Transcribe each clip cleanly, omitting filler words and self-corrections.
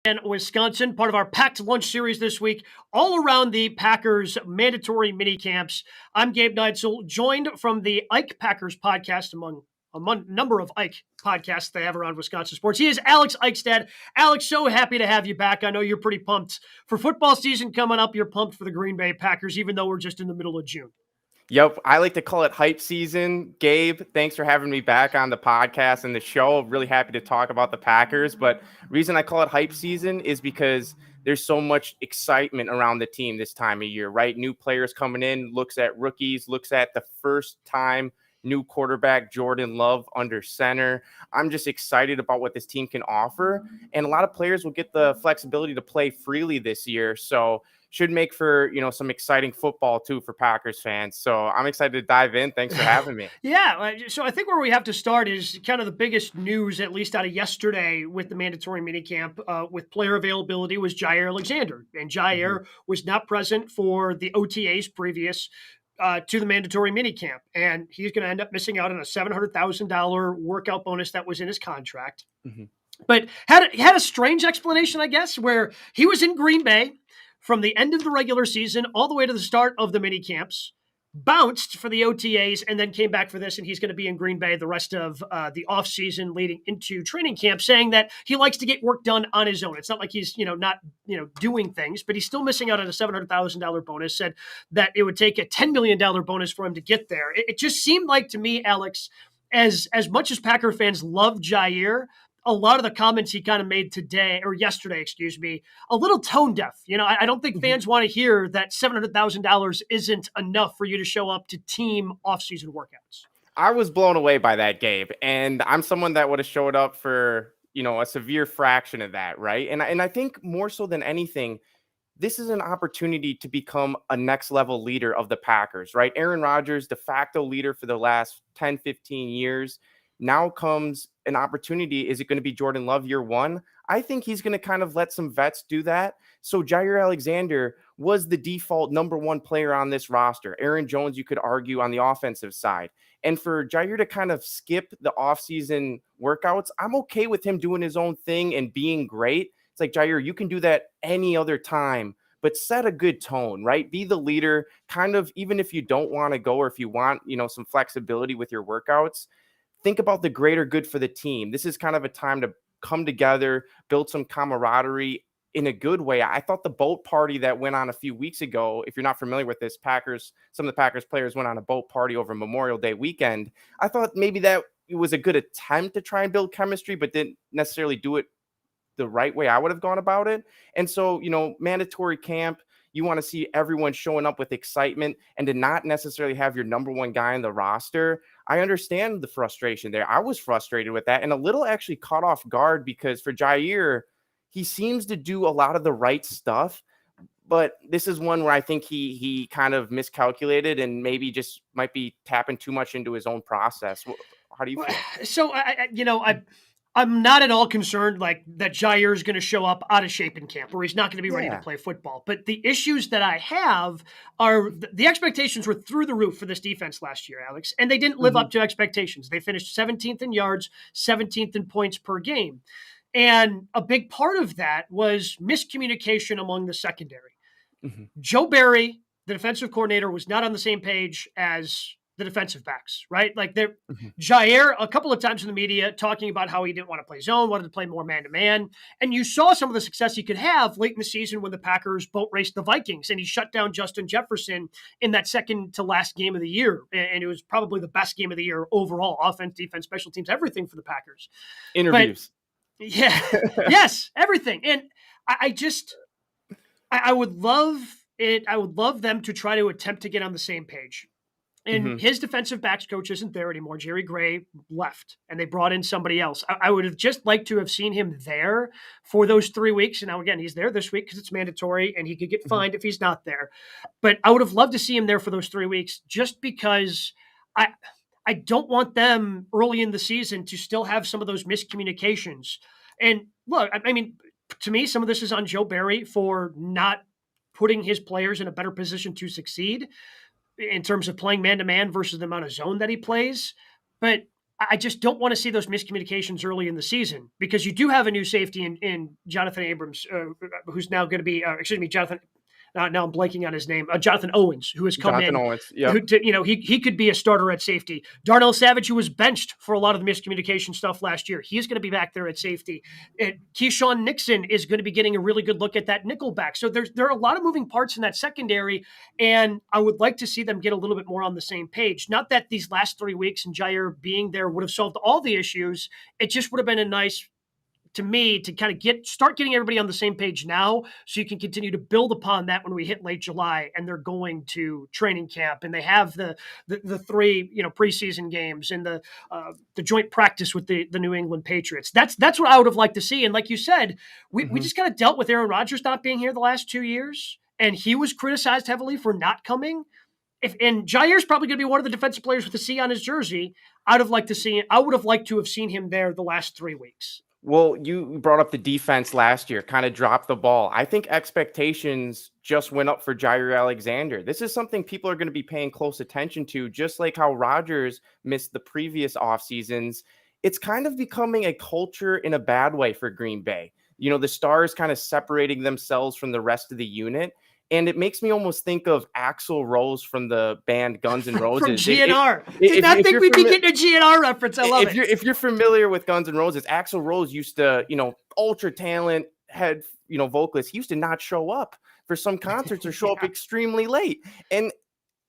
And Wisconsin, part of our packed lunch series this week, all around the Packers mandatory mini camps. I'm Gabe Neitzel, joined from the Ike Packers podcast, among a number of Ike podcasts they have around Wisconsin sports. He is Alex Eichstaedt. Alex, so happy to have you back. I know you're pretty pumped for football season coming up. You're pumped for the Green Bay Packers, even though we're just in the middle of June. Yep, I like to call it hype season. Gabe, thanks for having me back on the podcast and the show. Really happy to talk about the Packers. But reason I call it hype season is because there's so much excitement around the team this time of year, right? New players coming in, looks at rookies, looks at the first time new quarterback Jordan Love under center. I'm just excited about what this team can offer. And a lot of players will get the flexibility to play freely this year. So should make for, some exciting football too for Packers fans. So I'm excited to dive in. Thanks for having me. Yeah. So I think where we have to start is kind of the biggest news, at least out of yesterday with the mandatory minicamp with player availability, was Jaire Alexander. And Jaire was not present for the OTAs previous to the mandatory minicamp. And he's going to end up missing out on a $700,000 workout bonus that was in his contract. But had a strange explanation, I guess, where he was in Green Bay from the end of the regular season all the way to the start of the mini camps, bounced for the OTAs, and then came back for this, and he's going to be in Green Bay the rest of the offseason leading into training camp, saying that he likes to get work done on his own. It's not like he's, not, doing things, but he's still missing out on a $700,000 bonus, said that it would take a $10 million bonus for him to get there. It just seemed like to me, Alex, as much as Packer fans love Jaire, a lot of the comments he kind of made yesterday, a little tone deaf. I don't think fans want to hear that $700,000 isn't enough for you to show up to team offseason workouts. I was blown away by that, Gabe. And I'm someone that would have showed up for, a severe fraction of that, right? And I think more so than anything, this is an opportunity to become a next level leader of the Packers, right? Aaron Rodgers, de facto leader for the last 10, 15 years. Now comes an opportunity. Is it going to be Jordan Love year one? I think he's going to kind of let some vets do that. So Jaire Alexander was the default number one player on this roster. Aaron Jones, you could argue, on the offensive side. And for Jaire to kind of skip the offseason workouts, I'm okay with him doing his own thing and being great. It's like, Jaire, you can do that any other time, but set a good tone, right? Be the leader, kind of, even if you don't want to go or if you want, some flexibility with your workouts. Think about the greater good for the team. This is kind of a time to come together, build some camaraderie in a good way. I thought the boat party that went on a few weeks ago, if you're not familiar with this, some of the Packers players went on a boat party over Memorial Day weekend. I thought maybe that it was a good attempt to try and build chemistry, but didn't necessarily do it the right way I would have gone about it. And so, mandatory camp, you want to see everyone showing up with excitement, and to not necessarily have your number one guy on the roster. I understand the frustration there. I was frustrated with that and a little actually caught off guard because for Jaire, he seems to do a lot of the right stuff, but this is one where I think he kind of miscalculated and maybe just might be tapping too much into his own process. How do you feel? So, I'm not at all concerned like that Jaire is going to show up out of shape in camp or he's not going to be ready to play football. But the issues that I have are the expectations were through the roof for this defense last year, Alex, and they didn't live up to expectations. They finished 17th in yards, 17th in points per game. And a big part of that was miscommunication among the secondary. Joe Barry, the defensive coordinator, was not on the same page as the defensive backs, right? Like Jaire, a couple of times in the media, talking about how he didn't want to play zone, wanted to play more man-to-man. And you saw some of the success he could have late in the season when the Packers boat raced the Vikings, and he shut down Justin Jefferson in that second to last game of the year. And it was probably the best game of the year overall, offense, defense, special teams, everything for the Packers. Interviews. But, yes, everything. And I would love it. I would love them to try to attempt to get on the same page. And his defensive backs coach isn't there anymore. Jerry Gray left, and they brought in somebody else. I would have just liked to have seen him there for those 3 weeks. And now, again, he's there this week because it's mandatory, and he could get fined if he's not there. But I would have loved to see him there for those 3 weeks just because I don't want them early in the season to still have some of those miscommunications. And look, I mean, to me, some of this is on Joe Barry for not putting his players in a better position to succeed in terms of playing man-to-man versus the amount of zone that he plays. But I just don't want to see those miscommunications early in the season, because you do have a new safety in Jonathan Abrams, who's now going to be, Jonathan. Now I'm blanking on his name. Jonathan Owens, who has come Jonathan in, Owens. Yep. he could be a starter at safety. Darnell Savage, who was benched for a lot of the miscommunication stuff last year, he's going to be back there at safety. Keyshawn Nixon is going to be getting a really good look at that nickel back. So there are a lot of moving parts in that secondary, and I would like to see them get a little bit more on the same page. Not that these last 3 weeks and Jair being there would have solved all the issues. It just would have been a nice, to me, to kind of start getting everybody on the same page now, so you can continue to build upon that when we hit late July and they're going to training camp and they have the 3 preseason games and the joint practice with the New England Patriots. That's what I would have liked to see. And like you said, we just kind of dealt with Aaron Rodgers not being here the last 2 years, and he was criticized heavily for not coming. And Jair's probably going to be one of the defensive players with a C on his jersey. I would have liked to have seen him there the last 3 weeks. Well, you brought up the defense last year, kind of dropped the ball. I think expectations just went up for Jair Alexander. This is something people are going to be paying close attention to, just like how Rodgers missed the previous off seasons. It's kind of becoming a culture in a bad way for Green Bay. The stars kind of separating themselves from the rest of the unit. And it makes me almost think of Axl Rose from the band Guns N' Roses. From GNR. Did not think we'd be getting a GNR reference. I love it. If you're familiar with Guns N' Roses, Axl Rose used to, ultra talent head, vocalist. He used to not show up for some concerts or show up extremely late. And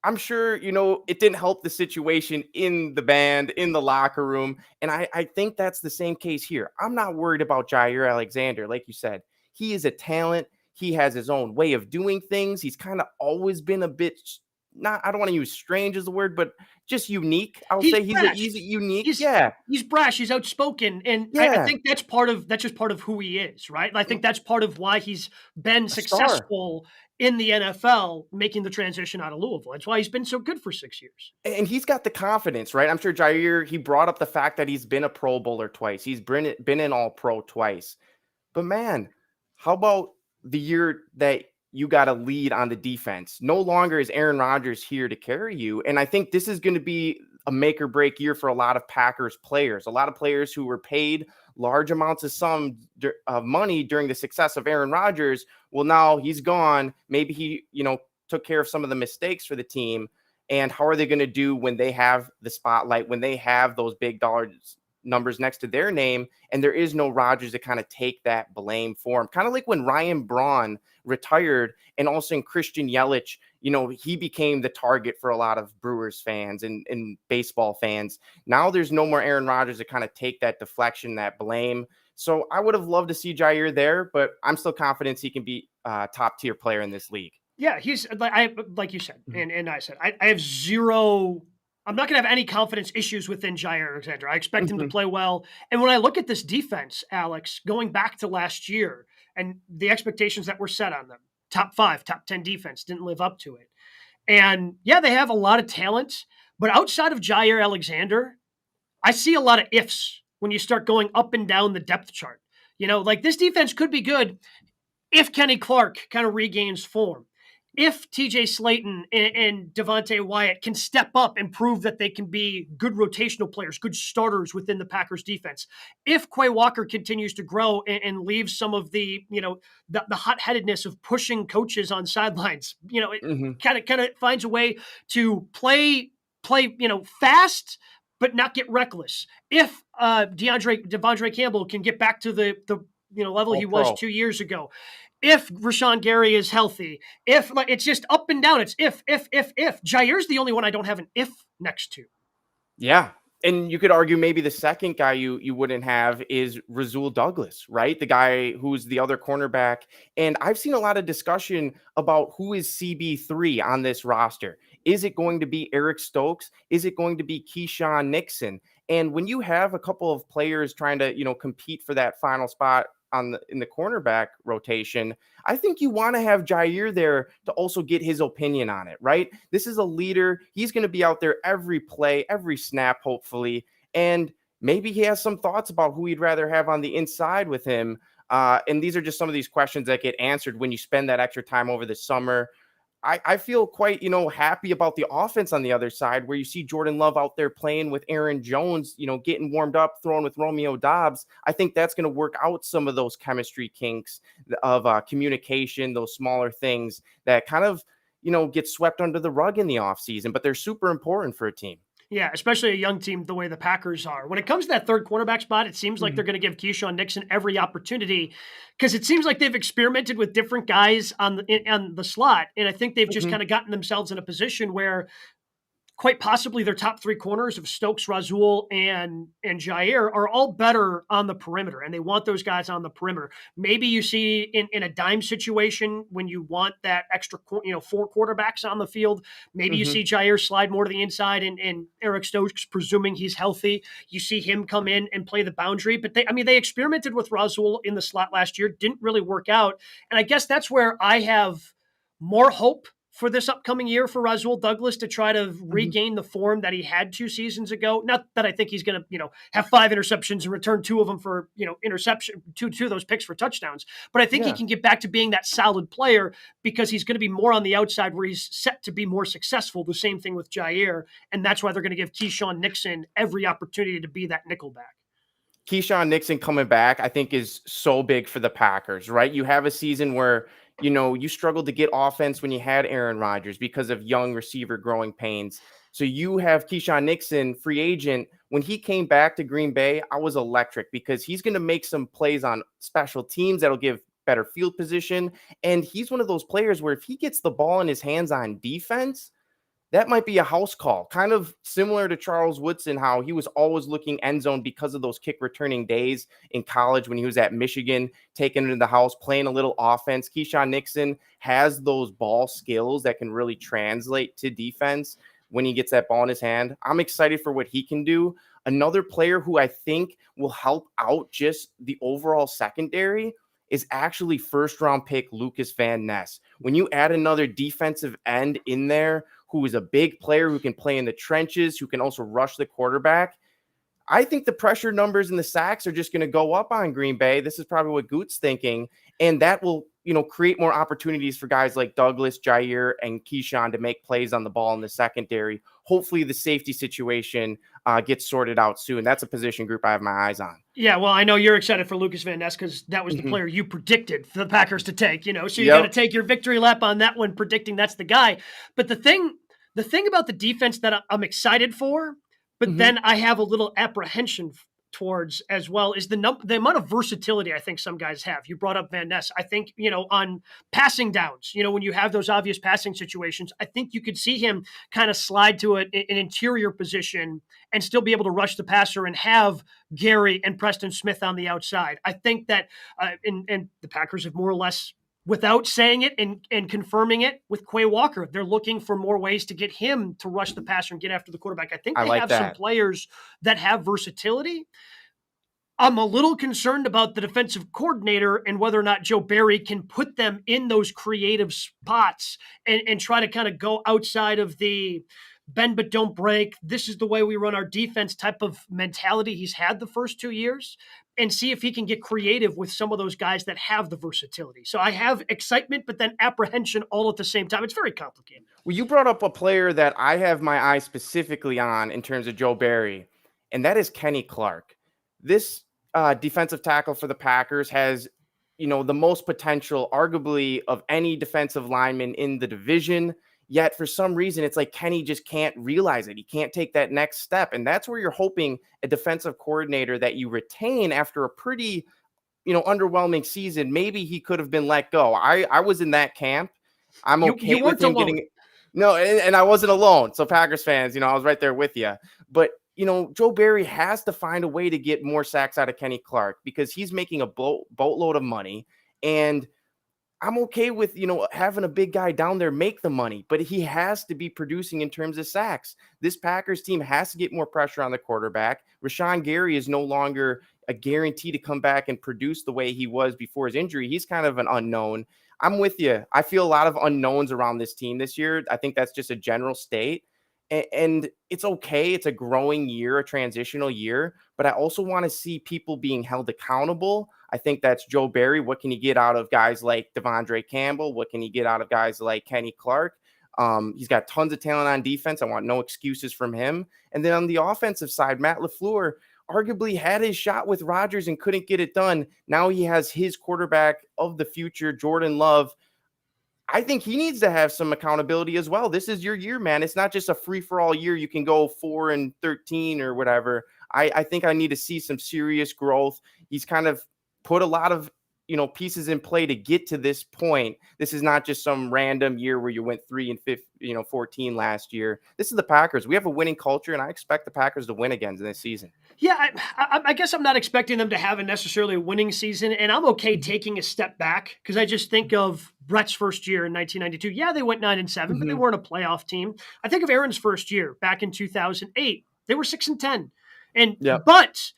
I'm sure, it didn't help the situation in the band, in the locker room. And I think that's the same case here. I'm not worried about Jair Alexander. Like you said, he is a talent. He has his own way of doing things. He's kind of always been a bit, I don't want to use strange as a word, but just unique. He's unique. He's brash. He's outspoken. And I think that's just part of who he is, right? I think that's part of why he's been successful in the NFL, making the transition out of Louisville. That's why he's been so good for 6 years. And he's got the confidence, right? I'm sure Jair, he brought up the fact that he's been a Pro Bowler twice. He's been an All-Pro twice. But man, how about the year that you got a lead on the defense? No longer is Aaron Rodgers here to carry you. And I think this is going to be a make or break year for a lot of Packers players, a lot of players who were paid large amounts of money during the success of Aaron Rodgers. Well, now he's gone. Maybe he, took care of some of the mistakes for the team. And how are they going to do when they have the spotlight, when they have those big dollar numbers next to their name, and there is no Rodgers to kind of take that blame for him? Kind of like when Ryan Braun retired, and also Christian Yelich, he became the target for a lot of Brewers fans and baseball fans. Now there's no more Aaron Rodgers to kind of take that deflection, that blame. So I would have loved to see Jair there, but I'm still confident he can be a top tier player in this league. Yeah, he's like you said, and I said, I have zero. I'm not going to have any confidence issues within Jair Alexander. I expect him to play well. And when I look at this defense, Alex, going back to last year and the expectations that were set on them, top 5, top 10 defense, didn't live up to it. And yeah, they have a lot of talent, but outside of Jair Alexander, I see a lot of ifs when you start going up and down the depth chart. Like this defense could be good if Kenny Clark kind of regains form. If TJ Slayton and Devontae Wyatt can step up and prove that they can be good rotational players, good starters within the Packers defense. If Quay Walker continues to grow and leaves some of the, the hot-headedness of pushing coaches on sidelines, it kind of finds a way to play, fast, but not get reckless. If Devondre Campbell can get back to the level he was 2 years ago. If Rashawn Gary is healthy, it's just up and down. It's if. Jair's the only one I don't have an if next to. Yeah. And you could argue maybe the second guy you wouldn't have is Rasul Douglas, right? The guy who's the other cornerback. And I've seen a lot of discussion about who is CB3 on this roster. Is it going to be Eric Stokes? Is it going to be Keyshawn Nixon? And when you have a couple of players trying to, compete for that final spot in the cornerback rotation, I think you want to have Jair there to also get his opinion on it, right? This is a leader. He's going to be out there every play, every snap, hopefully. And maybe he has some thoughts about who he'd rather have on the inside with him. And these are just some of these questions that get answered when you spend that extra time over the summer. I feel quite, happy about the offense on the other side, where you see Jordan Love out there playing with Aaron Jones, getting warmed up, throwing with Romeo Dobbs. I think that's going to work out some of those chemistry kinks of communication, those smaller things that kind of, get swept under the rug in the offseason, but they're super important for a team. Yeah, especially a young team the way the Packers are. When it comes to that third quarterback spot, it seems like they're going to give Keyshawn Nixon every opportunity because it seems like they've experimented with different guys on the slot, and I think they've just Mhm. kind of gotten themselves in a position where quite possibly their top three corners of Stokes, Razul, and Jair are all better on the perimeter, and they want those guys on the perimeter. Maybe you see in a dime situation when you want that extra, four quarterbacks on the field. Maybe you Mhm. see Jair slide more to the inside, and Eric Stokes, presuming he's healthy, you see him come in and play the boundary. But they experimented with Razul in the slot last year, didn't really work out, and I guess that's where I have more hope for this upcoming year for Razul Douglas to try to Mhm. regain the form that he had 2 seasons ago. Not that I think he's going to, have 5 interceptions and return two of them for, interception, two of those picks for touchdowns. But I think he Yeah. can get back to being that solid player because he's going to be more on the outside where he's set to be more successful. The same thing with Jair. And that's why they're going to give Keyshawn Nixon every opportunity to be that nickelback. Keyshawn Nixon coming back, I think, is so big for the Packers, right? You have a season where, you struggled to get offense when you had Aaron Rodgers because of young receiver growing pains. So you have Keyshawn Nixon, free agent. When he came back to Green Bay, I was electric because he's going to make some plays on special teams that'll give better field position. And he's one of those players where if he gets the ball in his hands on defense, that might be a house call, kind of similar to Charles Woodson, how he was always looking end zone because of those kick returning days in college when he was at Michigan, taking it in the house, playing a little offense. Keyshawn Nixon has those ball skills that can really translate to defense when he gets that ball in his hand. I'm excited for what he can do. Another player who I think will help out just the overall secondary is actually first round pick Lucas Van Ness. When you add another defensive end in there who is a big player who can play in the trenches, who can also rush the quarterback, I think the pressure numbers and the sacks are just going to go up on Green Bay. This is probably what Goot's thinking. And that will, create more opportunities for guys like Douglas, Jair, and Keyshawn to make plays on the ball in the secondary. Hopefully the safety situation gets sorted out soon. That's a position group I have my eyes on. Yeah, well, I know you're excited for Lucas Van Ness because that was the Mhm. player you predicted for the Packers to take. So you got to Yep. take your victory lap on that one, predicting that's the guy. But the thing about the defense that I'm excited for, but Mhm. then I have a little apprehension towards as well is the amount of versatility I think some guys have. You brought up Van Ness. I think on passing downs, when you have those obvious passing situations, I think you could see him kind of slide to an interior position and still be able to rush the passer and have Gary and Preston Smith on the outside. I think that, and the Packers have more or less, without saying it and confirming it with Quay Walker, they're looking for more ways to get him to rush the passer and get after the quarterback. I think I they like have some that. players that have versatility. I'm a little concerned about the defensive coordinator and whether or not Joe Barry can put them in those creative spots and try to kind of go outside of the bend but don't break. This is the way we run our defense type of mentality he's had the first 2 years, and see if he can get creative with some of those guys that have the versatility. So I have excitement, but then apprehension all at the same time. It's very complicated. Well, you brought up a player that I have my eye specifically on in terms of Joe Barry, and that is Kenny Clark. This defensive tackle for the Packers has, the most potential, arguably, of any defensive lineman in the division. Yet, for some reason, it's like Kenny just can't realize it. He can't take that next step. And that's where you're hoping a defensive coordinator that you retain after a pretty, underwhelming season. Maybe he could have been let go. I was in that camp. I'm You okay with weren't him alone. getting no, and I wasn't alone. So Packers fans, I was right there with you. But Joe Barry has to find a way to get more sacks out of Kenny Clark because he's making a boatload of money, and I'm okay with, having a big guy down there make the money, but he has to be producing in terms of sacks. This Packers team has to get more pressure on the quarterback. Rashawn Gary is no longer a guarantee to come back and produce the way he was before his injury. He's kind of an unknown. I'm with you. I feel a lot of unknowns around this team this year. I think that's just a general state. And it's okay. It's a growing year, a transitional year, but I also want to see people being held accountable. I think that's Joe Barry. What can you get out of guys like Devondre Campbell? What can you get out of guys like Kenny Clark? He's got tons of talent on defense. I want no excuses from him. And then on the offensive side, Matt LaFleur arguably had his shot with Rodgers and couldn't get it done. Now he has his quarterback of the future, Jordan Love. I think he needs to have some accountability as well. This is your year, man. It's not just a free-for-all year. You can go 4-13 or whatever. I think I need to see some serious growth. He's kind of put a lot of pieces in play to get to this point. This is not just some random year where you went 3-14 last year. This is the Packers. We have a winning culture, and I expect the Packers to win again this season. Yeah, I guess I'm not expecting them to have a necessarily a winning season, and I'm okay taking a step back because I just think of Brett's first year in 1992. Yeah, they went 9-7, but they weren't a playoff team. I think of Aaron's first year back in 2008. They were 6-10, but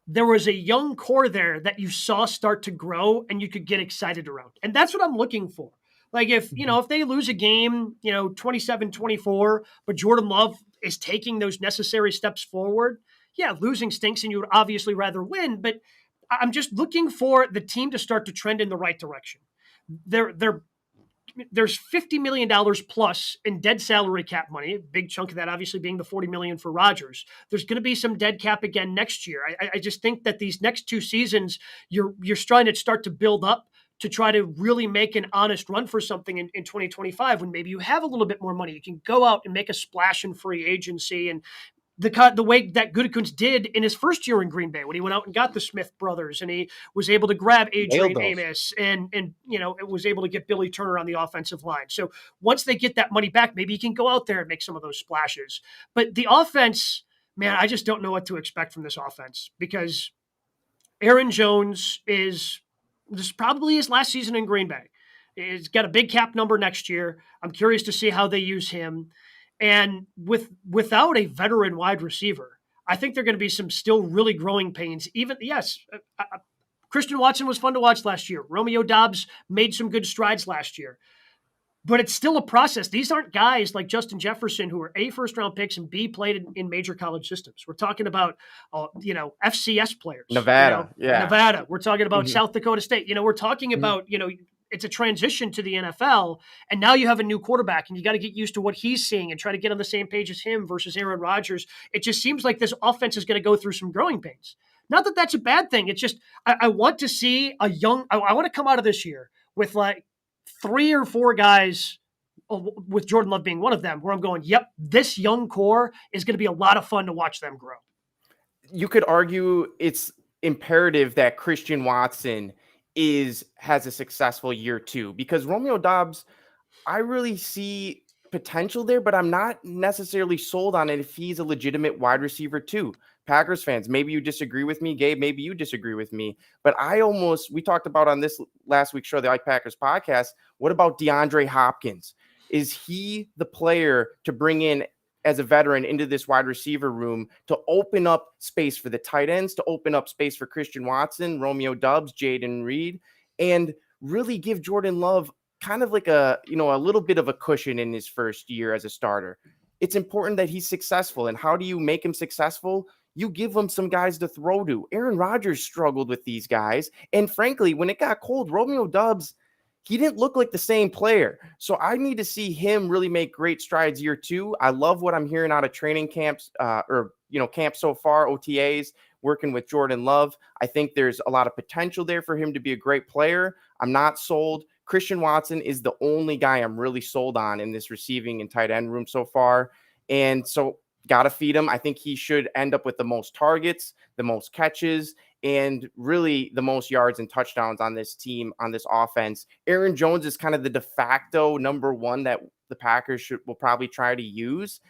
there was a young core there that you saw start to grow and you could get excited around. And that's what I'm looking for. Like if they lose a game, 27-24, but Jordan Love is taking those necessary steps forward. Yeah, losing stinks and you would obviously rather win, but I'm just looking for the team to start to trend in the right direction. There's $50 million plus in dead salary cap money, a big chunk of that obviously being the $40 million for Rodgers. There's going to be some dead cap again next year. I just think that these next two seasons, you're trying to start to build up to try to really make an honest run for something in 2025 when maybe you have a little bit more money. You can go out and make a splash in free agency and the way that Gutekunst did in his first year in Green Bay when he went out and got the Smith brothers and he was able to grab Adrian Amos and it was able to get Billy Turner on the offensive line. So once they get that money back, maybe he can go out there and make some of those splashes. But the offense, man, I just don't know what to expect from this offense because Aaron Jones this is probably his last season in Green Bay. He's got a big cap number next year. I'm curious to see how they use him. And without a veteran wide receiver, I think there are going to be some still really growing pains. Christian Watson was fun to watch last year. Romeo Doubs made some good strides last year. But it's still a process. These aren't guys like Justin Jefferson who are A, first-round picks, and B, played in major college systems. We're talking about, FCS players. Nevada. Nevada. We're talking about South Dakota State. We're talking about, it's a transition to the NFL, and now you have a new quarterback, and you got to get used to what he's seeing and try to get on the same page as him versus Aaron Rodgers. It just seems like this offense is going to go through some growing pains. Not that that's a bad thing. It's just I want to see I want to come out of this year with like 3 or 4 guys, with Jordan Love being one of them, where I'm going, yep, this young core is going to be a lot of fun to watch them grow. You could argue it's imperative that Christian Watson has a successful year too, because Romeo Doubs, I really see potential there, but I'm not necessarily sold on it if he's a legitimate wide receiver too. Packers fans, maybe you disagree with me, Gabe, maybe you disagree with me, but we talked about on this last week's show, the Ike Packers podcast, what about DeAndre Hopkins? Is he the player to bring in as a veteran into this wide receiver room to open up space for the tight ends, to open up space for Christian Watson, Romeo Doubs, Jaden Reed, and really give Jordan Love kind of like a little bit of a cushion in his first year as a starter? It's important that he's successful. And how do you make him successful? You give him some guys to throw to. Aaron Rodgers struggled with these guys. And frankly, when it got cold, Romeo Doubs, he didn't look like the same player. So I need to see him really make great strides year 2. I love what I'm hearing out of training camps camps so far, OTAs, working with Jordan Love. I think there's a lot of potential there for him to be a great player. I'm not sold. Christian Watson is the only guy I'm really sold on in this receiving and tight end room so far. And so got to feed him. I think he should end up with the most targets, the most catches, and really the most yards and touchdowns on this team, on this offense. Aaron Jones is kind of the de facto number 1 that the Packers will probably try to use.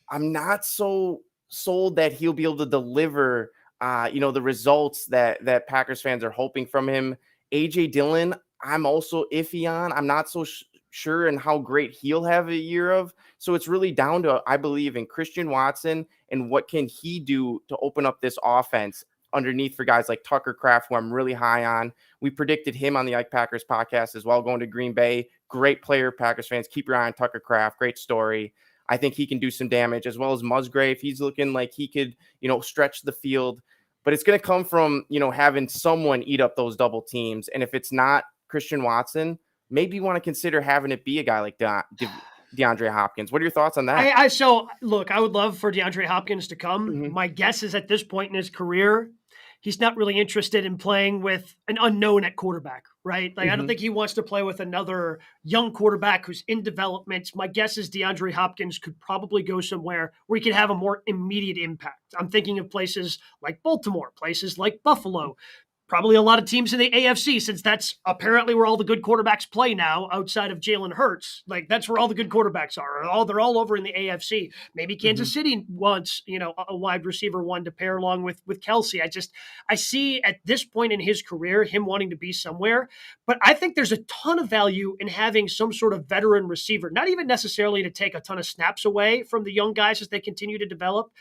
I'm not so sold that he'll be able to deliver, the results that Packers fans are hoping from him. A.J. Dillon, I'm also iffy on. I'm not so sure in how great he'll have a year of. So it's really down to, I believe, in Christian Watson and what can he do to open up this offense underneath for guys like Tucker Kraft, who I'm really high on. We predicted him on the Ike Packers podcast as well, going to Green Bay. Great player, Packers fans. Keep your eye on Tucker Kraft. Great story. I think he can do some damage, as well as Musgrave. He's looking like he could, stretch the field. But it's going to come from, having someone eat up those double teams. And if it's not Christian Watson, maybe you want to consider having it be a guy like DeAndre Hopkins. What are your thoughts on that? So look, I would love for DeAndre Hopkins to come. Mm-hmm. My guess is at this point in his career, he's not really interested in playing with an unknown at quarterback, right? Like, I don't think he wants to play with another young quarterback who's in development. My guess is DeAndre Hopkins could probably go somewhere where he could have a more immediate impact. I'm thinking of places like Baltimore, places like Buffalo, probably a lot of teams in the AFC, since that's apparently where all the good quarterbacks play now outside of Jalen Hurts. Like, that's where all the good quarterbacks are. They're all over in the AFC. Maybe Kansas City wants, a wide receiver one to pair along with Kelsey. I see at this point in his career, him wanting to be somewhere, but I think there's a ton of value in having some sort of veteran receiver, not even necessarily to take a ton of snaps away from the young guys as they continue to develop,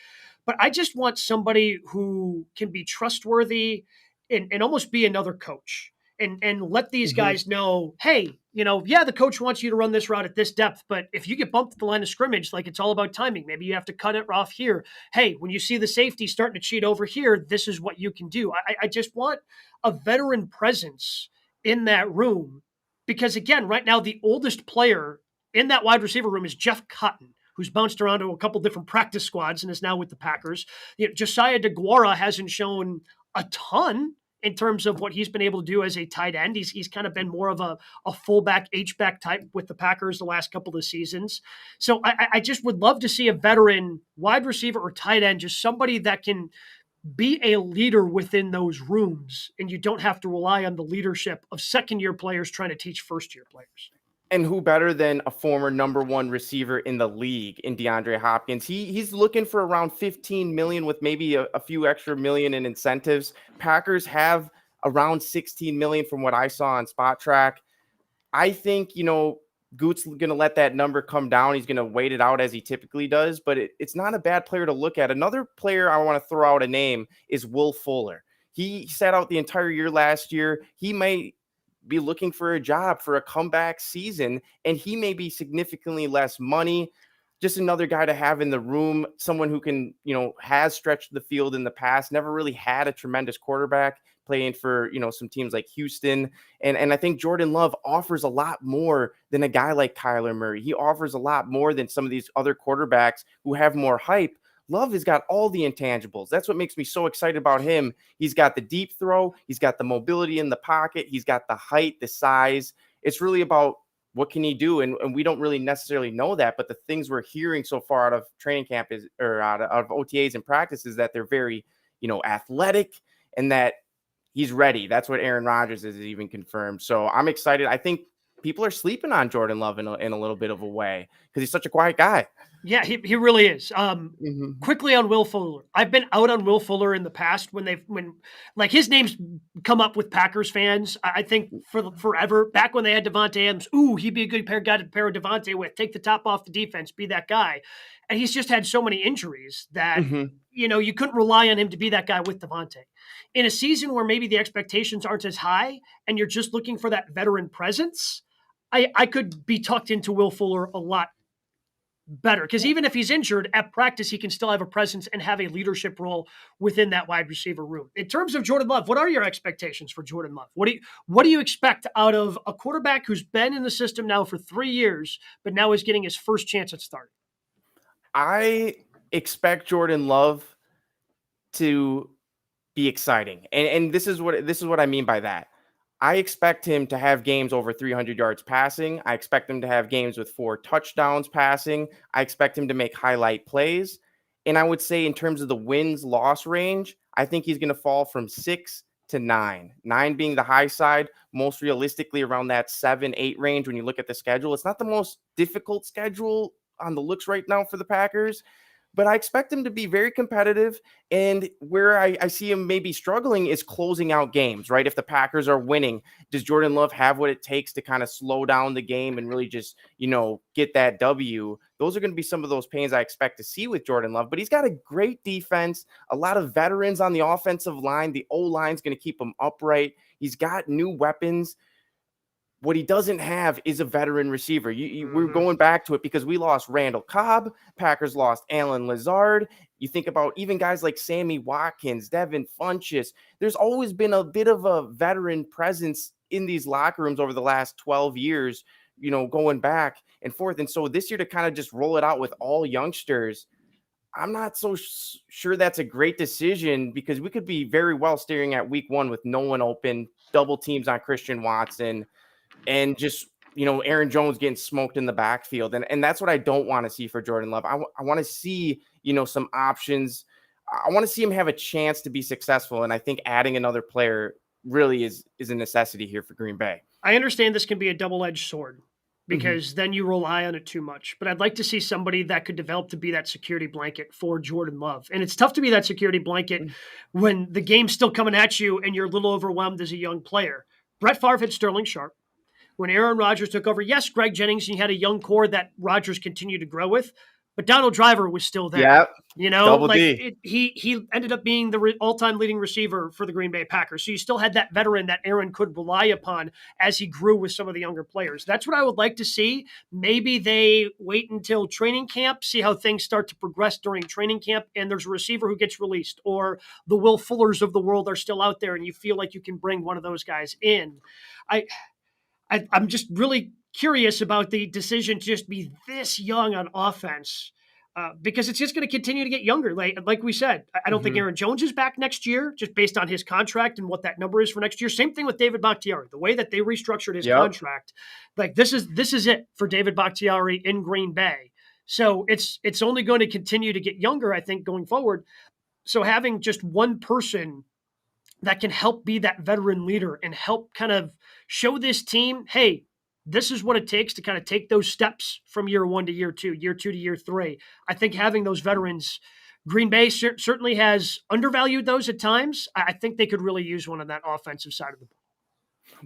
but I just want somebody who can be trustworthy and almost be another coach and let these guys know, hey, the coach wants you to run this route at this depth, but if you get bumped at the line of scrimmage, like, it's all about timing. Maybe you have to cut it off here. Hey, when you see the safety starting to cheat over here, this is what you can do. I just want a veteran presence in that room because, again, right now, the oldest player in that wide receiver room is Jeff Cotton, who's bounced around to a couple different practice squads and is now with the Packers. Josiah DeGuara hasn't shown a ton in terms of what he's been able to do as a tight end. He's kind of been more of a fullback, H-back type with the Packers the last couple of seasons. So I just would love to see a veteran wide receiver or tight end, just somebody that can be a leader within those rooms, and you don't have to rely on the leadership of second-year players trying to teach first-year players. And who better than a former number one receiver in the league in DeAndre Hopkins? He's looking for around 15 million with maybe a few extra million in incentives. Packers have around 16 million from what I saw on Spot Track. I think, Goot's going to let that number come down. He's going to wait it out as he typically does, but it's not a bad player to look at. Another player I want to throw out a name is Will Fuller. He sat out the entire year last year. He may be looking for a job for a comeback season, and he may be significantly less money. Just another guy to have in the room, someone who can, has stretched the field in the past, never really had a tremendous quarterback, playing for, some teams like Houston. And I think Jordan Love offers a lot more than a guy like Kyler Murray. He offers a lot more than some of these other quarterbacks who have more hype. Love has got all the intangibles. That's what makes me so excited about him. He's got the deep throw. He's got the mobility in the pocket. He's got the height, the size. It's really about what can he do? And we don't really necessarily know that, but the things we're hearing so far out of training camp out of OTAs and practice is that they're very, athletic and that he's ready. That's what Aaron Rodgers has even confirmed. So I'm excited. I think people are sleeping on Jordan Love in a little bit of a way because he's such a quiet guy. Yeah, he really is. Quickly on Will Fuller. I've been out on Will Fuller in the past when like his name's come up with Packers fans. I think for forever, back when they had Devontae Adams, he'd be a good guy to pair Devontae with. Take the top off the defense, be that guy. And he's just had so many injuries that, you couldn't rely on him to be that guy with Devontae. In a season where maybe the expectations aren't as high and you're just looking for that veteran presence, I could be tucked into Will Fuller a lot better because even if he's injured at practice, he can still have a presence and have a leadership role within that wide receiver room. In terms of Jordan Love, what are your expectations for Jordan Love? What do you expect out of a quarterback who's been in the system now for 3 years, but now is getting his first chance at starting? I expect Jordan Love to be exciting. And this is what I mean by that. I expect him to have games over 300 yards passing. I expect him to have games with 4 touchdowns passing. I expect him to make highlight plays. And I would say in terms of the wins-loss range, I think he's going to fall from 6 to 9. 9 being the high side, most realistically around that 7-8 range when you look at the schedule. It's not the most difficult schedule on the looks right now for the Packers, but I expect him to be very competitive. And where I see him maybe struggling is closing out games, right? If the Packers are winning, does Jordan Love have what it takes to kind of slow down the game and really just, get that W? Those are going to be some of those pains I expect to see with Jordan Love, but he's got a great defense, a lot of veterans on the offensive line. The O-line is going to keep him upright. He's got new weapons. What he doesn't have is a veteran receiver. We're Mhm. going back to it because we lost Randall Cobb. Packers lost Alan Lazard. You think about even guys like Sammy Watkins, Devin Funchess. There's always been a bit of a veteran presence in these locker rooms over the last 12 years, going back and forth. And so this year to kind of just roll it out with all youngsters, I'm not so sure that's a great decision because we could be very well staring at week one with no one open, double teams on Christian Watson, and just Aaron Jones getting smoked in the backfield, and that's what I don't want to see for Jordan Love. I want to see some options. I want to see him have a chance to be successful, and I think adding another player really is a necessity here for Green Bay. I understand this can be a double-edged sword Mm-hmm. because then you rely on it too much. But I'd like to see somebody that could develop to be that security blanket for Jordan Love. And it's tough to be that security blanket when the game's still coming at you and you're a little overwhelmed as a young player. Brett Favre had Sterling Sharp. When Aaron Rodgers took over, yes, Greg Jennings, and you had a young core that Rodgers continued to grow with, but Donald Driver was still there. Yeah, Double Like D. he ended up being the all-time leading receiver for the Green Bay Packers. So you still had that veteran that Aaron could rely upon as he grew with some of the younger players. That's what I would like to see. Maybe they wait until training camp, see how things start to progress during training camp, and there's a receiver who gets released, or the Will Fullers of the world are still out there, and you feel like you can bring one of those guys in. I'm just really curious about the decision to just be this young on offense because it's just going to continue to get younger. Like we said, I don't think Mm-hmm. Aaron Jones is back next year just based on his contract and what that number is for next year. Same thing with David Bakhtiari. The way that they restructured his Yep. contract, like this is it for David Bakhtiari in Green Bay. So it's only going to continue to get younger, I think, going forward. So having just one person that can help be that veteran leader and help kind of show this team, hey, this is what it takes to kind of take those steps from year one to year two to year three. I think having those veterans, Green Bay certainly has undervalued those at times. I think they could really use one on that offensive side of the ball.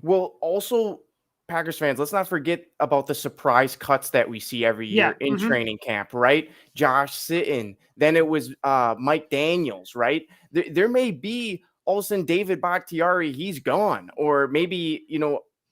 Well, also, Packers fans, let's not forget about the surprise cuts that we see every Yeah. year in training camp, right? Josh Sitton, then it was Mike Daniels, right? There may be all of a sudden David Bakhtiari, he's gone, or maybe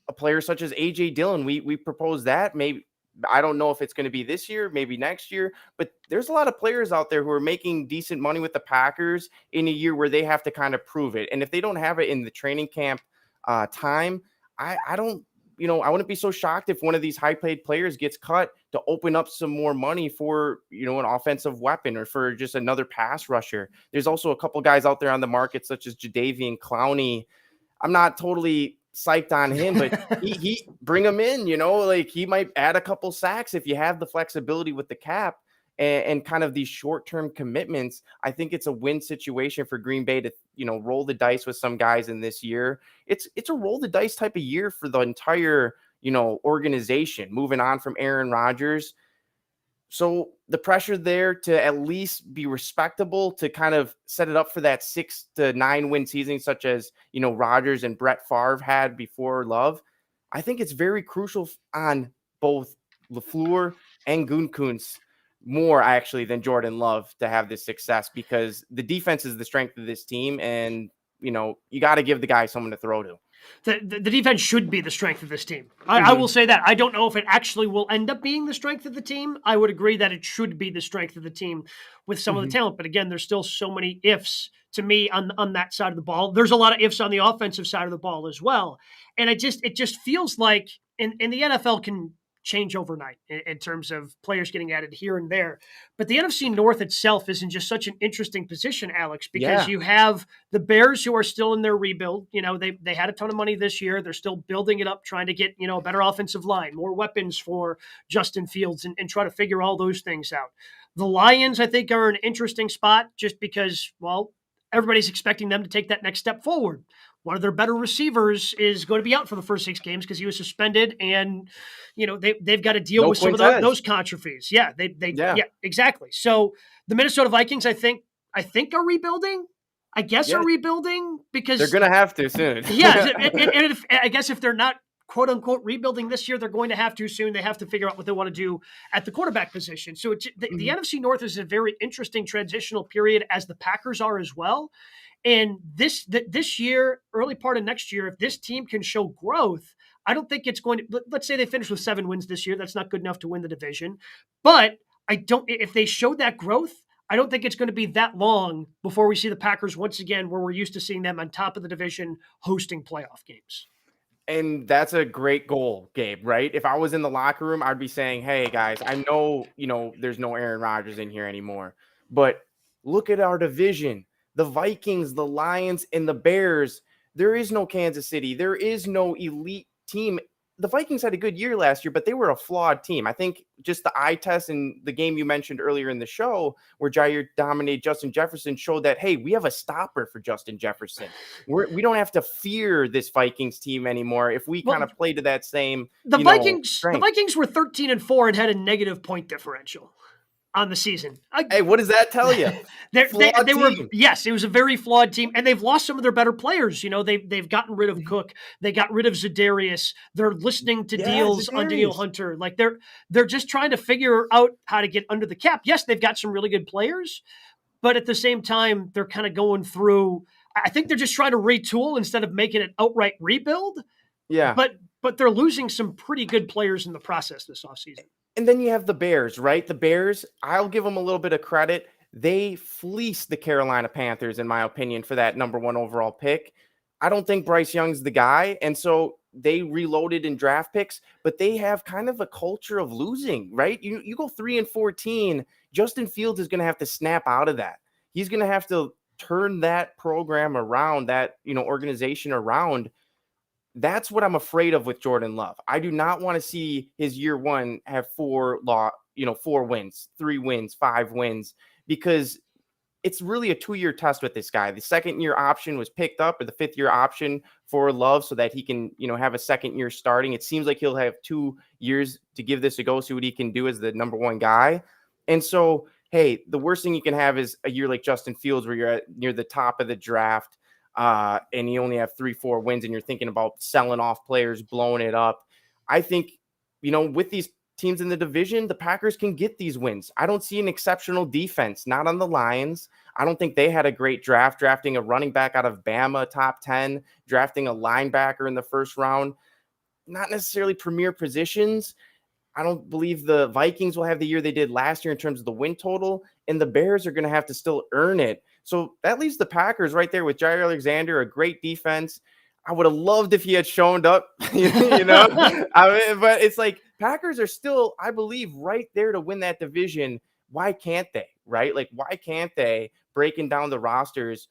a player such as AJ Dillon. We propose that maybe. I don't know if it's going to be this year, maybe next year, but there's a lot of players out there who are making decent money with the Packers in a year where they have to kind of prove it. And if they don't have it in the training camp time, I don't, I wouldn't be so shocked if one of these high paid players gets cut to open up some more money for, an offensive weapon or for just another pass rusher. There's also a couple guys out there on the market, such as Jadeveon Clowney. I'm not totally psyched on him, but he bring him in, like he might add a couple sacks if you have the flexibility with the cap and kind of these short-term commitments. I think it's a win situation for Green Bay to, roll the dice with some guys in this year. It's a roll the dice type of year for the entire, organization, moving on from Aaron Rodgers. So the pressure there to at least be respectable, to kind of set it up for that 6 to 9 win season, such as, Rodgers and Brett Favre had before Love. I think it's very crucial on both LaFleur and Gutekunst, more actually than Jordan Love, to have this success, because the defense is the strength of this team. And, you got to give the guy someone to throw to. The defense should be the strength of this team. I will say that. I don't know if it actually will end up being the strength of the team. I would agree that it should be the strength of the team with some of the talent. But again, there's still so many ifs to me on that side of the ball. There's a lot of ifs on the offensive side of the ball as well. And it just feels like, and the NFL can change overnight in terms of players getting added here and there. But the NFC North itself is in just such an interesting position, Alex, because you have the Bears, who are still in their rebuild. They had a ton of money this year. They're still building it up, trying to get, a better offensive line, more weapons for Justin Fields, and try to figure all those things out. The Lions, I think, are an interesting spot just because, well, everybody's expecting them to take that next step forward. One of their better receivers is going to be out for the first 6 games because he was suspended, and they've got to deal with some of those controversies. Yeah, yeah, exactly. So the Minnesota Vikings, I think are rebuilding. I guess are rebuilding because they're going to have to soon. Yeah, and I guess if they're not quote unquote rebuilding this year, they're going to have to soon. They have to figure out what they want to do at the quarterback position. So the NFC North is a very interesting transitional period, as the Packers are as well. And this year, early part of next year, if this team can show growth, I don't think it's going to, let's say they finish with 7 wins this year. That's not good enough to win the division. But if they show that growth, I don't think it's going to be that long before we see the Packers once again, where we're used to seeing them on top of the division hosting playoff games. And that's a great goal, Gabe, right? If I was in the locker room, I'd be saying, hey, guys, I know, there's no Aaron Rodgers in here anymore, but look at our division. The Vikings, the Lions, and the Bears. There is no Kansas City. There is no elite team. The Vikings had a good year last year, but they were a flawed team. I think just the eye test and the game you mentioned earlier in the show where Jair dominated Justin Jefferson showed that, hey, we have a stopper for Justin Jefferson. We don't have to fear this Vikings team anymore if we kind of play to that same strength. The Vikings were 13-4 and had a negative point differential on the season. Hey, what does that tell you? They were, yes, it was a very flawed team, and they've lost some of their better players. They've gotten rid of Cook, they got rid of Za'Darius. They're listening to deals on Daniel Hunter. Like they're just trying to figure out how to get under the cap. Yes, they've got some really good players, but at the same time, they're kind of going through. I think they're just trying to retool instead of making an outright rebuild. Yeah, but they're losing some pretty good players in the process this offseason. And then you have the Bears, right? The Bears, I'll give them a little bit of credit. They fleeced the Carolina Panthers, in my opinion, for that number 1 overall pick. I don't think Bryce Young's the guy. And so they reloaded in draft picks, but they have kind of a culture of losing, right? You go 3-14, Justin Fields is going to have to snap out of that. He's going to have to turn that program around, that, organization around. That's what I'm afraid of with Jordan Love. I do not want to see his year 1 have 4 wins, 3 wins, 5 wins, because it's really a 2-year test with this guy. The 2nd-year option was picked up, or the 5th-year option for Love, so that he can, have a 2nd year starting. It seems like he'll have 2 years to give this a go, see what he can do as the number 1 guy. And so, hey, the worst thing you can have is a year like Justin Fields, where you're near the top of the draft. And you only have 3-4 wins and you're thinking about selling off players, blowing it up. I think, with these teams in the division, the Packers can get these wins. I don't see an exceptional defense, not on the Lions. I don't think they had a great draft, drafting a running back out of Bama, top 10, drafting a linebacker in the first round. Not necessarily premier positions. I don't believe the Vikings will have the year they did last year in terms of the win total, and the Bears are going to have to still earn it. So that leaves the Packers right there with Jair Alexander, a great defense. I would have loved if he had shown up, but it's like Packers are still, I believe, right there to win that division. Why can't they, right? Like, why can't they, breaking down the rosters?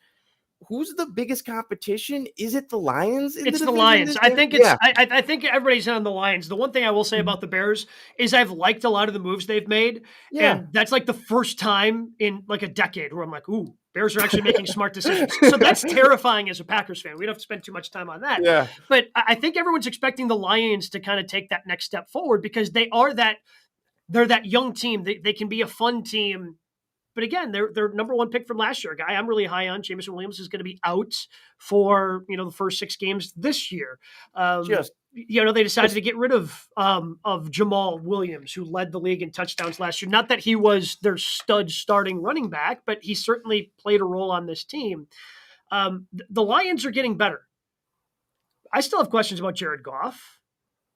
Who's the biggest competition? Is it the Lions? It's the Lions. I think it's. I think everybody's on the Lions. The one thing I will say about the Bears is I've liked a lot of the moves they've made, and that's like the first time in like a decade where I'm like, ooh, Bears are actually making smart decisions. So that's terrifying as a Packers fan. We don't have to spend too much time on that. Yeah. But I think everyone's expecting the Lions to kind of take that next step forward because they're that young team. They can be a fun team. But again, they're number 1 pick from last year. A guy I'm really high on, Jameson Williams, is going to be out for the first 6 games this year. They decided to get rid of Jamal Williams, who led the league in touchdowns last year. Not that he was their stud starting running back, but he certainly played a role on this team. The Lions are getting better. I still have questions about Jared Goff.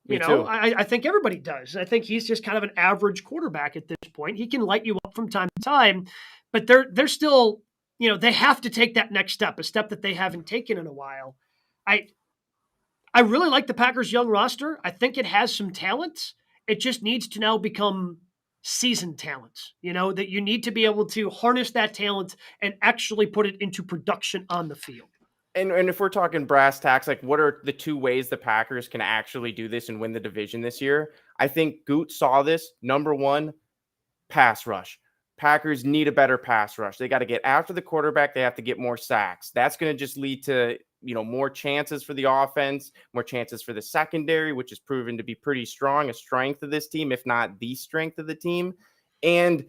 I think everybody does. I think he's just kind of an average quarterback at this point. He can light you up from time to time, but they're still, they have to take that next step, a step that they haven't taken in a while. I really like the Packers' young roster. I think it has some talent. It just needs to now become seasoned talent, that you need to be able to harness that talent and actually put it into production on the field. And if we're talking brass tacks, like what are the 2 ways the Packers can actually do this and win the division this year? I think Goot saw this. Number 1, pass rush. Packers need a better pass rush. They got to get after the quarterback. They have to get more sacks. That's going to just lead to, more chances for the offense, more chances for the secondary, which is proven to be pretty strong, a strength of this team, if not the strength of the team. And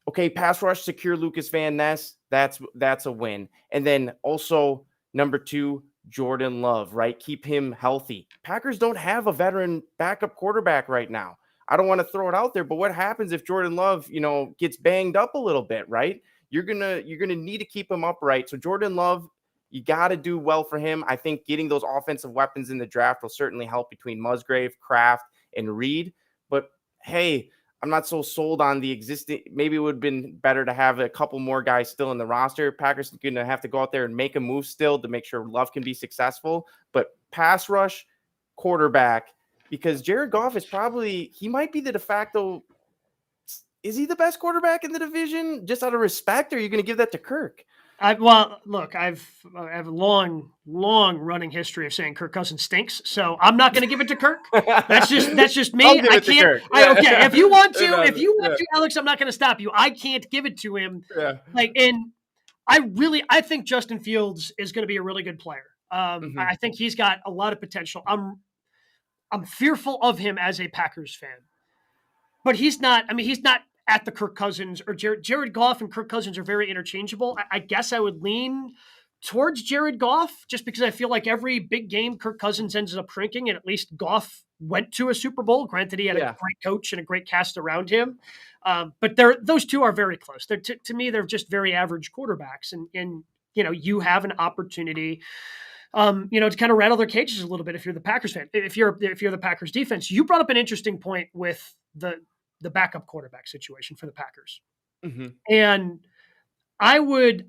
okay, pass rush, secure Lucas Van Ness. That's a win. And then also, number 2, Jordan Love, right? Keep him healthy. Packers don't have a veteran backup quarterback right now. I don't want to throw it out there, but what happens if Jordan Love, gets banged up a little bit, right? You're gonna need to keep him upright. So Jordan Love You got to do well for him. I think getting those offensive weapons in the draft will certainly help between Musgrave, Kraft, and Reed. But hey, I'm not so sold on the existing. Maybe it would have been better to have a couple more guys still in the roster. Packers are going to have to go out there and make a move still to make sure Love can be successful. But pass rush, quarterback, because Jared Goff is he might be the de facto. Is he the best quarterback in the division? Just out of respect, or are you going to give that to Kirk? Well, look, I have a long running history of saying Kirk Cousins stinks, so I'm not going to give it to Kirk. That's just me. I'll give I it to can't. Kirk. Yeah, Okay, yeah. if you want to, Alex, I'm not going to stop you. I can't give it to him. Yeah. And I think Justin Fields is going to be a really good player. I think he's got a lot of potential. I'm fearful of him as a Packers fan, but he's not. I mean, he's not at the Kirk Cousins or Jared Goff and Kirk Cousins are very interchangeable. I guess I would lean towards Jared Goff just because I feel like every big game Kirk Cousins ends up shrinking, and at least Goff went to a Super Bowl. Granted, he had a great coach and a great cast around him, but those two are very close. To me, they're just very average quarterbacks, and you have an opportunity. To kind of rattle their cages a little bit if you're the Packers fan. If you're the Packers defense, you brought up an interesting point with the backup quarterback situation for the Packers. Mm-hmm. And I would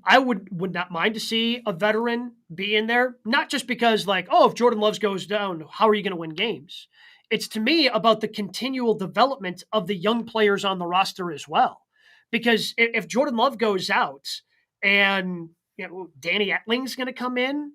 not mind to see a veteran be in there, not just because if Jordan Love goes down, how are you going to win games? It's to me about the continual development of the young players on the roster as well. Because if Jordan Love goes out and Danny Etling's going to come in,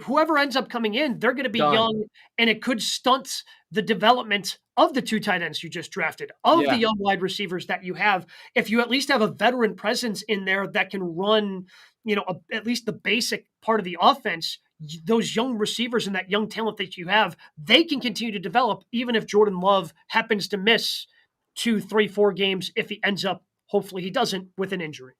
whoever ends up coming in, they're going to be young, and it could stunt the development of the two tight ends you just drafted, of the young wide receivers that you have. If you at least have a veteran presence in there that can run, at least the basic part of the offense, those young receivers and that young talent that you have, they can continue to develop, even if Jordan Love happens to miss 2, 3, 4 games, if he ends up, hopefully he doesn't, with an injury.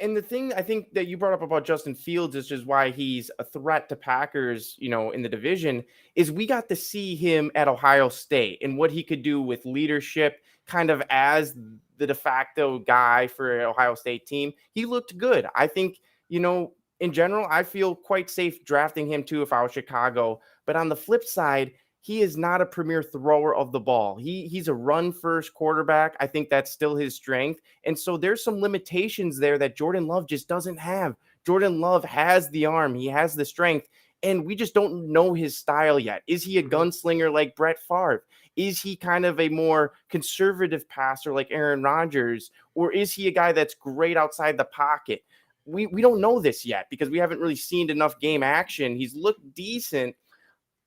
And the thing I think that you brought up about Justin Fields is just why he's a threat to Packers, in the division, is we got to see him at Ohio State and what he could do with leadership, kind of as the de facto guy for an Ohio State team. He looked good. I think, in general, I feel quite safe drafting him too if I was Chicago. But on the flip side, he is not a premier thrower of the ball. He's a run-first quarterback. I think that's still his strength. And so there's some limitations there that Jordan Love just doesn't have. Jordan Love has the arm. He has the strength. And we just don't know his style yet. Is he a gunslinger like Brett Favre? Is he kind of a more conservative passer like Aaron Rodgers? Or is he a guy that's great outside the pocket? We don't know this yet because we haven't really seen enough game action. He's looked decent.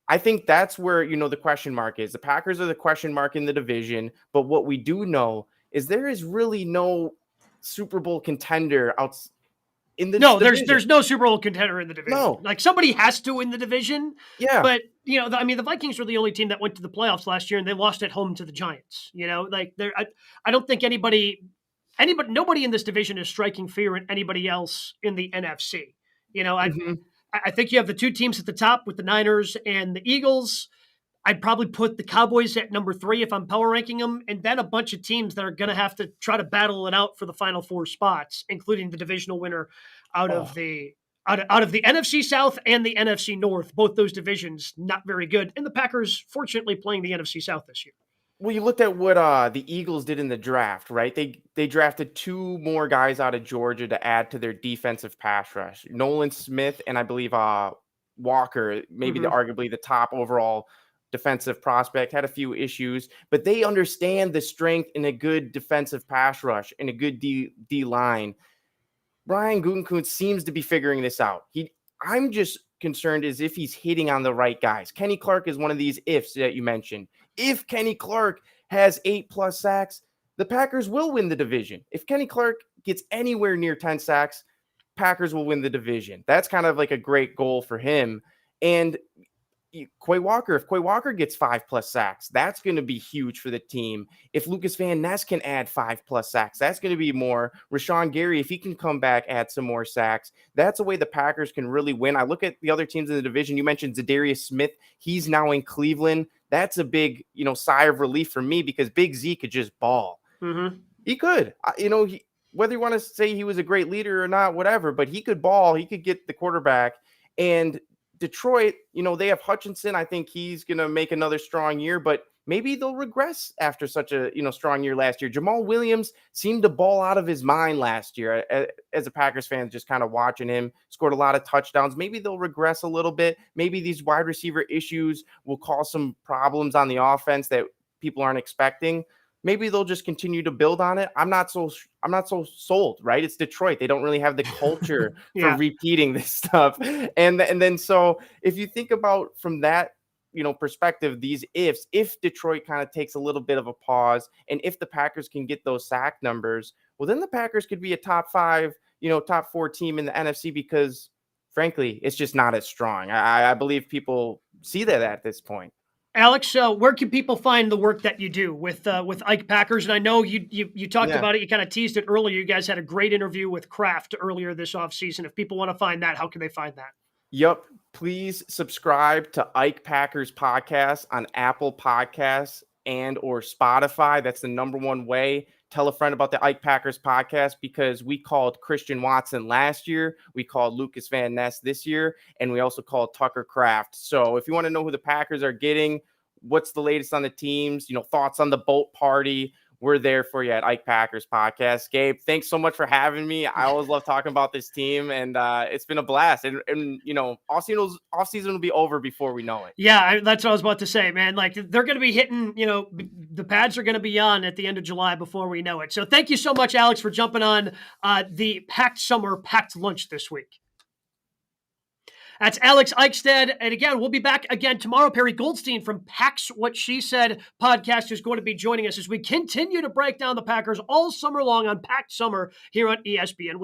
I think that's where, the question mark is. The Packers are the question mark in the division, but what we do know is there is really no Super Bowl contender out in the division. There's no Super Bowl contender in the division. No. Somebody has to win the division. Yeah. But, the Vikings were the only team that went to the playoffs last year, and they lost at home to the Giants. I don't think nobody in this division is striking fear in anybody else in the NFC. I think you have the two teams at the top with the Niners and the Eagles. I'd probably put the Cowboys at number 3 if I'm power ranking them, and then a bunch of teams that are going to have to try to battle it out for the final 4 spots, including the divisional winner out of the NFC South and the NFC North. Both those divisions not very good, and the Packers fortunately playing the NFC South this year. Well, you looked at what the Eagles did in the draft, right? They drafted 2 more guys out of Georgia to add to their defensive pass rush. Nolan Smith and I believe Walker, maybe arguably the top overall defensive prospect, had a few issues, but they understand the strength in a good defensive pass rush and a good D line. Brian Gutekunst seems to be figuring this out. I'm just concerned is if he's hitting on the right guys. Kenny Clark is one of these ifs that you mentioned. If Kenny Clark has 8+ sacks, the Packers will win the division. If Kenny Clark gets anywhere near 10 sacks, Packers will win the division. That's kind of like a great goal for him. And if Quay Walker gets 5+ sacks, that's going to be huge for the team. If Lucas Van Ness can add 5+ sacks, that's going to be more. Rashawn Gary, if he can come back, add some more sacks, that's a way the Packers can really win. I look at the other teams in the division. You mentioned Zadarius Smith. He's now in Cleveland. That's a big, sigh of relief for me because Big Z could just ball. Mm-hmm. He could. whether you want to say he was a great leader or not, whatever, but he could ball, he could get the quarterback. And Detroit, they have Hutchinson. I think he's going to make another strong year, but maybe they'll regress after such a, strong year last year. Jamal Williams seemed to ball out of his mind last year. As a Packers fan, just kind of watching him, scored a lot of touchdowns. Maybe they'll regress a little bit. Maybe these wide receiver issues will cause some problems on the offense that people aren't expecting. Maybe they'll just continue to build on it. I'm not so sold, right? It's Detroit. They don't really have the culture for repeating this stuff. And then so if you think about from that, perspective, these if Detroit kind of takes a little bit of a pause, and if the Packers can get those sack numbers, well, then the Packers could be a top 5, top 4 team in the NFC, because frankly, it's just not as strong. I believe people see that at this point. Alex, where can people find the work that you do with Ike Packers? And I know you talked about it. You kind of teased it earlier. You guys had a great interview with Kraft earlier this offseason. If people want to find that, how can they find that? Yep. Please subscribe to Ike Packers podcast on Apple Podcasts and or Spotify. That's the number one way. Tell a friend about the Ike Packers podcast, because we called Christian Watson last year. We called Lucas Van Ness this year, and we also called Tucker Kraft. So if you want to know who the Packers are getting, what's the latest on the teams, thoughts on the boat party, we're there for you at Ike Packers podcast. Gabe, thanks so much for having me. I always love talking about this team, and it's been a blast. And off-season will be over before we know it. Yeah, that's what I was about to say, man. Like, they're going to be hitting, the pads are going to be on at the end of July before we know it. So thank you so much, Alex, for jumping on the Packed Summer, Packed Lunch this week. That's Alex Eichstaedt. And again, we'll be back again tomorrow. Perry Goldstein from Pack's What She Said podcast is going to be joining us as we continue to break down the Packers all summer long on Packed Summer here on ESPN.